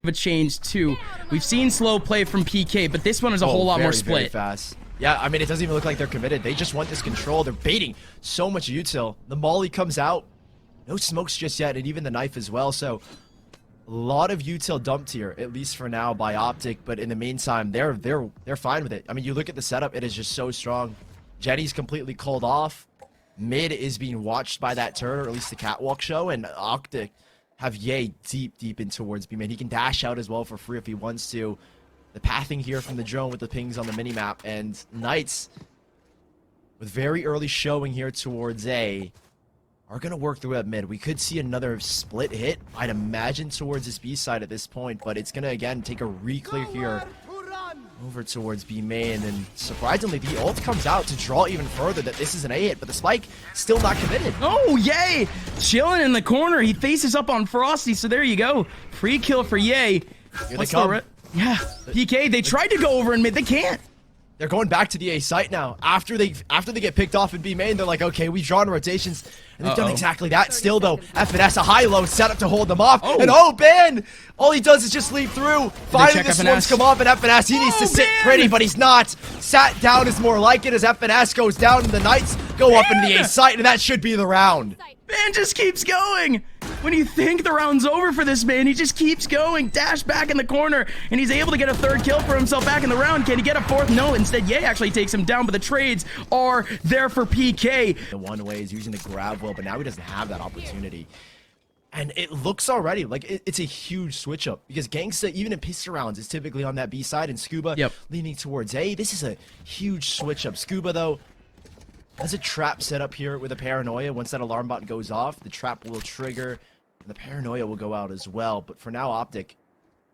of a change too. We've seen slow play from PK, but this one is a whole lot more split. Very fast. Yeah, I mean, it doesn't even look like they're committed. They just want this control. They're baiting so much util. The molly comes out. No smokes just yet, and even the knife as well. So a lot of util dumped here, at least for now, by OPTIC. But in the meantime, they're fine with it. I mean, you look at the setup; it is just so strong. Jenny's completely called off. Mid is being watched by that turn, or at least the catwalk show, and OPTIC have Ye deep in towards B main. He can dash out as well for free if he wants to. The pathing here from the drone with the pings on the minimap, and Knights with very early showing here towards A are going to work through at mid. We could see another split hit, I'd imagine, towards this B side at this point, but it's going to, again, take a re-clear here over towards B main, and surprisingly, the ult comes out to draw even further that this is an A hit, but the spike still not committed. Oh, Ye! Chilling in the corner. He faces up on Frosty, so there you go. Free kill for Ye. Here they come. Yeah, PK, they tried to go over in mid. They can't. They're going back to the A site now. After they get picked off in B main, they're like, okay, we've drawn rotations. And they've done exactly that. Still, though, FNS, a high-low setup to hold them off. Oh. And Ben! All he does is just leap through. Finally, the swarms come off, and FNS, he needs to sit pretty, but he's not. Sat down is more like it as FNS goes down, and the Knights go up into the A site, and that should be the round. Ben just keeps going. When you think the round's over for this man, he just keeps going. Dash back in the corner, and he's able to get a third kill for himself back in the round. Can he get a fourth? No, instead, Ye actually takes him down, but the trades are there for PK. The one way is using the grab wheel, but now he doesn't have that opportunity. And it looks already like it's a huge switch up, because Gangsta, even in pistol rounds, is typically on that B side, and Scuba leaning towards A. This is a huge switch up. Scuba, though, has a trap set up here with a paranoia. Once that alarm button goes off, the trap will trigger, and the paranoia will go out as well. But for now, OPTIC,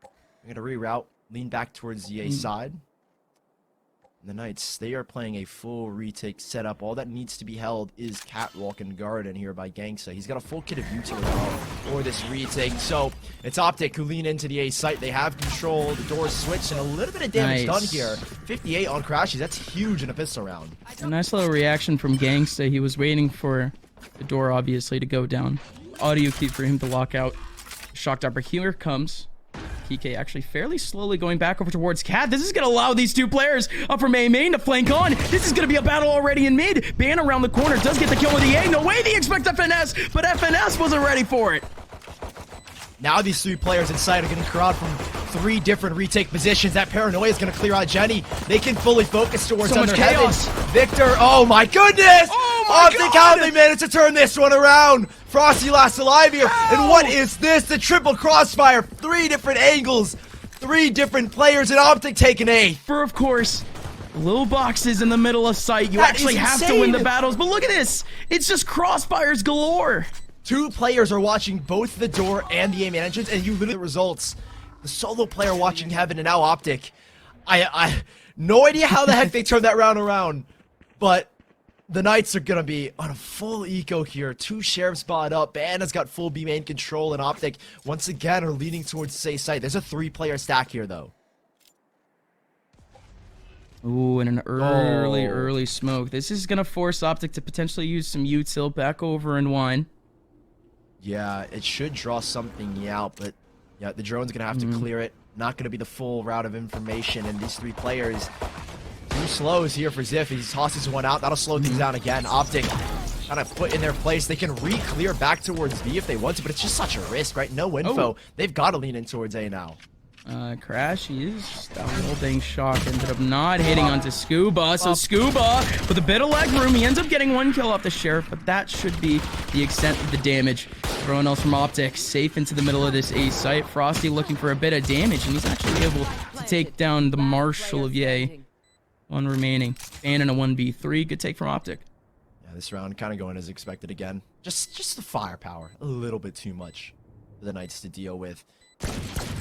I'm going to reroute, lean back towards the A side. And the Knights, they are playing a full retake setup. All that needs to be held is Catwalk and Garden here by Gangsta. He's got a full kit of util for this retake. So it's OPTIC who lean into the A site. They have control. The doors switched, and a little bit of damage done here. 58 on crashes. That's huge in a pistol round. A nice little reaction from Gangsta. He was waiting for the door, obviously, to go down. Audio key for him to lock out. Shocked upper here comes. PK actually fairly slowly going back over towards Cat. This is going to allow these two players up from A main to flank on. This is going to be a battle already in mid. Ban around the corner does get the kill with the A. No way they expect FNS, but FNS wasn't ready for it. Now these three players inside are getting crowd from three different retake positions. That paranoia is going to clear out Jenny. They can fully focus towards so much chaos. Victor, oh my goodness! Oh my OPTIC, how they managed to turn this one around. Frosty last alive here. And what is this? The triple crossfire. 3 different angles. 3 different players, and OPTIC taking A. For, of course, little boxes in the middle of sight. You actually have to win the battles. But look at this. It's just crossfires galore. 2 players are watching both the door and the A main entrance, and you literally the results. The solo player watching Heaven, and now OPTIC. I no idea how the heck they turned that round around, but the Knights are gonna be on a full eco here. 2 sheriffs spot up. Ban has got full B main control, and OPTIC once again are leaning towards the A site. There's a 3-player stack here, though. Ooh, and an early smoke. This is gonna force OPTIC to potentially use some util back over in 1. Yeah, it should draw something out, but yeah, the drone's gonna have to clear it. Not gonna be the full route of information, and these 3 players, 2 slows here for Ziff. He tosses one out. That'll slow things down again. OPTIC kind of put in their place. They can re-clear back towards B if they want to, but it's just such a risk, right? No info. They've got to lean in towards A now. Crash, he is that little dang shock. Ended up not hitting onto Scuba. So Scuba, with a bit of leg room, he ends up getting 1 kill off the Sheriff, but that should be the extent of the damage. Everyone else from OPTIC safe into the middle of this A site. Frosty looking for a bit of damage, and he's actually able to take down the Marshal of Ye. 1 remaining. And in a 1v3. Good take from OPTIC. Yeah, this round kind of going as expected again. Just the firepower. A little bit too much for the Knights to deal with.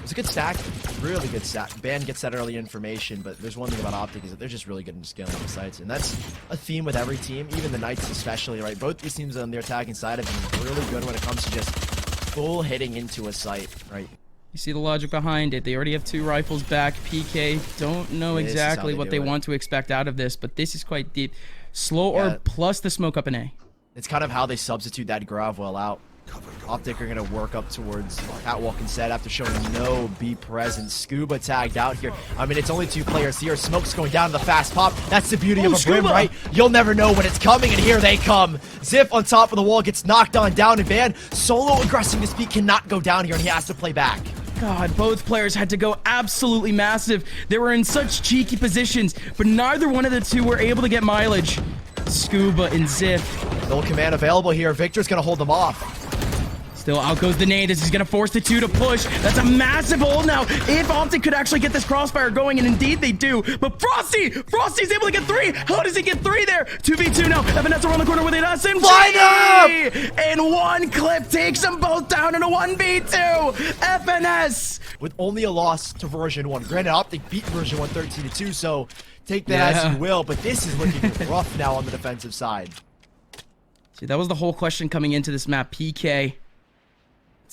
It's a good stack, really good stack. Ban gets that early information, but there's one thing about OPTIC is that they're just really good in scaling the sites, and that's a theme with every team, even the Knights especially, right? Both these teams on their attacking side have been really good when it comes to just full hitting into a site, right? You see the logic behind it. They already have 2 rifles back. PK don't know exactly what they want to expect out of this, but this is quite deep. Slow or plus the smoke up in A. It's kind of how they substitute that Gravwell out. Optic are going to work up towards Catwalk instead after showing no B presence. Scuba tagged out here. I mean, it's only 2 players here. Smoke's going down to the fast pop. That's the beauty of a Brim, right? You'll never know when it's coming, and here they come. Ziff on top of the wall gets knocked on down and banned. Solo aggressing this beat cannot go down here, and he has to play back. God, both players had to go absolutely massive. They were in such cheeky positions, but neither one of the two were able to get mileage. Scuba and Ziff. No command available here. Victor's going to hold them off. Still out goes the nade. This is going to force the 2 to push. That's a massive hold now. If Optic could actually get this crossfire going, and indeed they do. But Frosty's able to get 3. How does he get 3 there? 2v2 now. Evanescence around the corner with an SMG. Line up! And one clip takes them both down in a 1v2. FNS. With only a loss to version 1. Granted, Optic beat version 1 13-2, so take that as you will. But this is looking rough now on the defensive side. See, that was the whole question coming into this map. PK.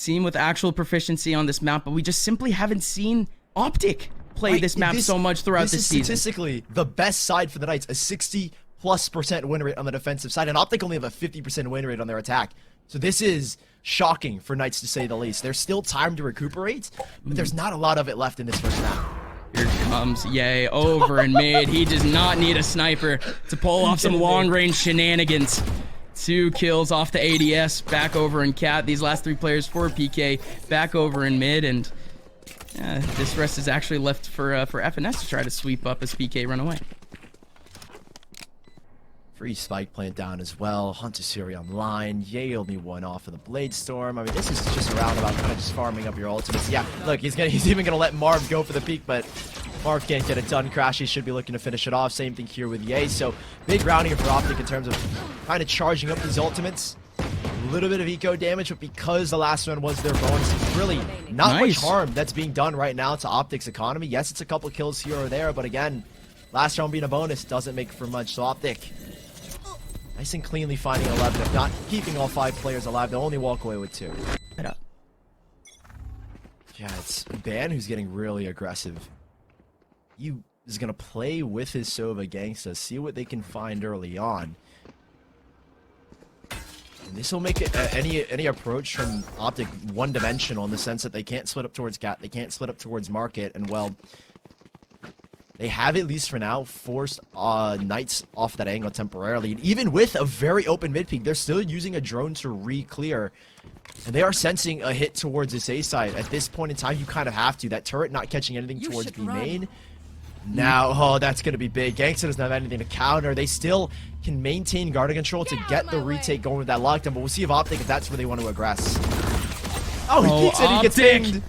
Team with actual proficiency on this map, but we just simply haven't seen Optic play this map so much throughout this season. Statistically the best side for the Knights, a 60+% win rate on the defensive side, and Optic only have a 50% win rate on their attack. So this is shocking for Knights to say the least. There's still time to recuperate, but there's not a lot of it left in this first map. Here comes Ye over in mid. He does not need a sniper to pull off some long-range shenanigans. 2 kills off the ADS, back over in Cat. These last 3 players for PK, back over in mid, and this rest is actually left for FNS to try to sweep up as PK run away. Free spike plant down as well. Hunter Siri online. Ye only 1 off of the Blade Storm. I mean, this is just a roundabout, kind of just farming up your ultimates. Yeah, look, he's even gonna let Marv go for the peak, but Marv can't get it done. Crashy should be looking to finish it off. Same thing here with Ye. So big round here for Optic in terms of kind of charging up these ultimates. A little bit of eco damage, but because the last one was their bonus, really not much harm that's being done right now to Optic's economy. Yes, it's a couple kills here or there, but again, last round being a bonus doesn't make for much. So Optic, nice and cleanly finding 11, if not keeping all 5 players alive. They'll only walk away with 2. Yeah, it's Ban who's getting really aggressive. He is going to play with his Sova Gangsta, see what they can find early on. And this will make it, any approach from Optic one-dimensional in the sense that they can't split up towards Cat, they can't split up towards Market, and well, they have, at least for now, forced Knights off that angle temporarily. And even with a very open mid-peak, they're still using a drone to re-clear. And they are sensing a hit towards this A side. At this point in time, you kind of have to. That turret not catching anything towards B main. Now, oh, that's going to be big. Gangsta doesn't have anything to counter. They still can maintain guard control to get the retake going with that lockdown. But we'll see if Optic, if that's where they want to aggress. Oh, he peeks it, he gets dinged.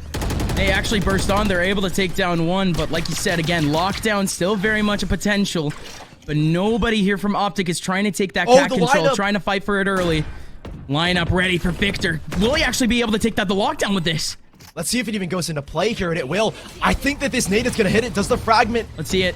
They actually burst on. They're able to take down 1, but like you said, again, lockdown still very much a potential. But nobody here from Optic is trying to take that cat control, trying to fight for it early. Lineup ready for Victor. Will he actually be able to take the lockdown with this? Let's see if it even goes into play here, and it will. I think that this nade is going to hit it. Does the fragment Let's see it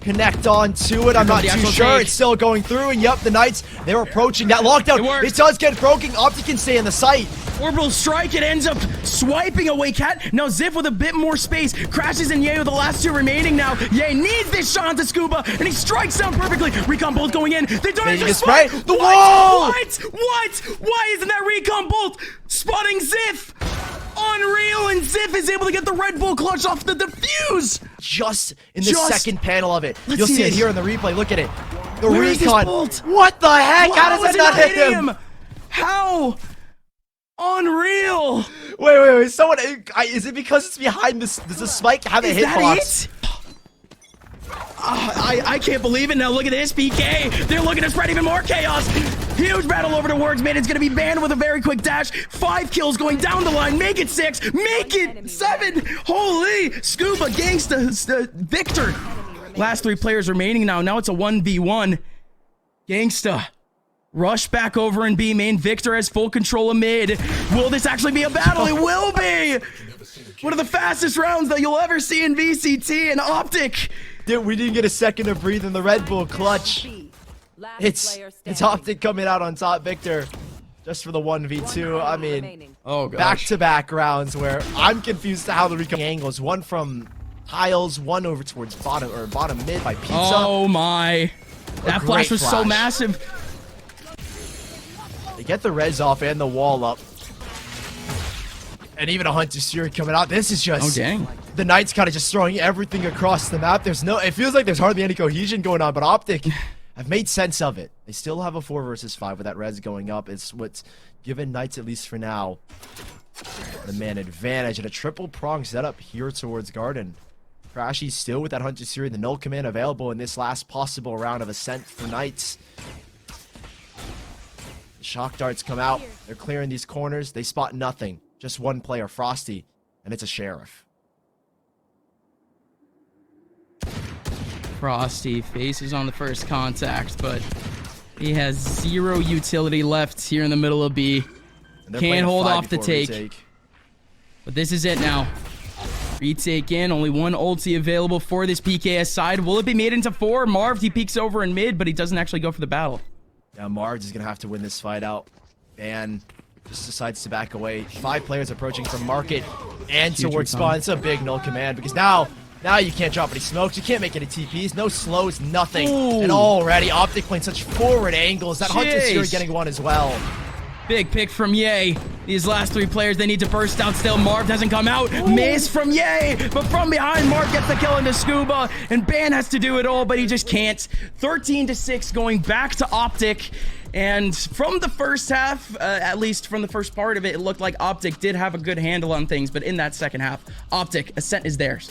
connect on to it? I'm not too sure. It's still going through, and yep, the Knights, they're approaching that lockdown. It does get broken. Optic can stay in the site. Orbital strike, it ends up swiping away Cat. Now Ziff with a bit more space crashes in Ye with the last 2 remaining now. Ye needs this shot to Scuba, and he strikes down perfectly. Recon bolt going in. They don't even spray. The wall! What? Why isn't that recon bolt spotting Ziff? Unreal, and Ziff is able to get the Red Bull clutch off the defuse. Just in the second panel of it. You'll see it here in the replay. Look at it. The Where recon. What the heck? How does it not hit him? How? Unreal. Wait. Someone, is it because it's behind this? Does the spike have a hitbox? I can't believe it. Now look at this, PK. They're looking to spread even more chaos. Huge battle over towards mid. It's going to be banned with a very quick dash. 5 kills going down the line. Make it 6. Make it 7. Holy. Scuba, Gangsta, Victor. Last 3 players remaining now. Now it's a 1v1. Gangsta. Rush back over in B main. Victor has full control of mid. Will this actually be a battle? It will be. One of the fastest rounds that you'll ever see in VCT, and Optic. Dude, we didn't get a second to breathe in the Red Bull clutch. It's Optic coming out on top, Victor. Just for the 1v2. I mean, back-to-back rounds where I'm confused to how the recon angles. One from tiles, one over towards bottom mid by Pizza. Oh my. That flash was so massive. They get the res off and the wall up. And even a Hunter Fury coming out. This is just... Oh, dang. The Knights kind of just throwing everything across the map. It feels like there's hardly any cohesion going on, but OPTIC have made sense of it. They still have a 4 versus 5 with that res going up. It's what's given Knights, at least for now, the man advantage. And a triple prong setup here towards Garden. Crashy still with that Hunter Fury, the null command available in this last possible round of Ascent for Knights. The shock darts come out. They're clearing these corners. They spot nothing. Just one player, Frosty, and it's a Sheriff. Frosty faces on the first contact, but he has 0 utility left here in the middle of B. Can't hold off the take. But this is it now. Retake in, only 1 ulti available for this PKS side. Will it be made into 4? Marv, he peeks over in mid, but he doesn't actually go for the battle. Yeah, Marv is going to have to win this fight out. And just decides to back away. 5 players approaching from market and towards spawn. It's a big null command because now you can't drop any smokes. You can't make any TPs. No slows, nothing. Ooh. And already OPTIC playing such forward angles. That Hunter Fury getting one as well. Big pick from Ye. These last 3 players, they need to burst out still. Marv doesn't come out. Ooh. Miss from Ye. But from behind, Marv gets the kill into Scuba. And Ban has to do it all, but he just can't. 13-6 going back to OPTIC. And from the first half, at least from the first part of it, it looked like OPTIC did have a good handle on things. But in that second half, OPTIC, Ascent is theirs.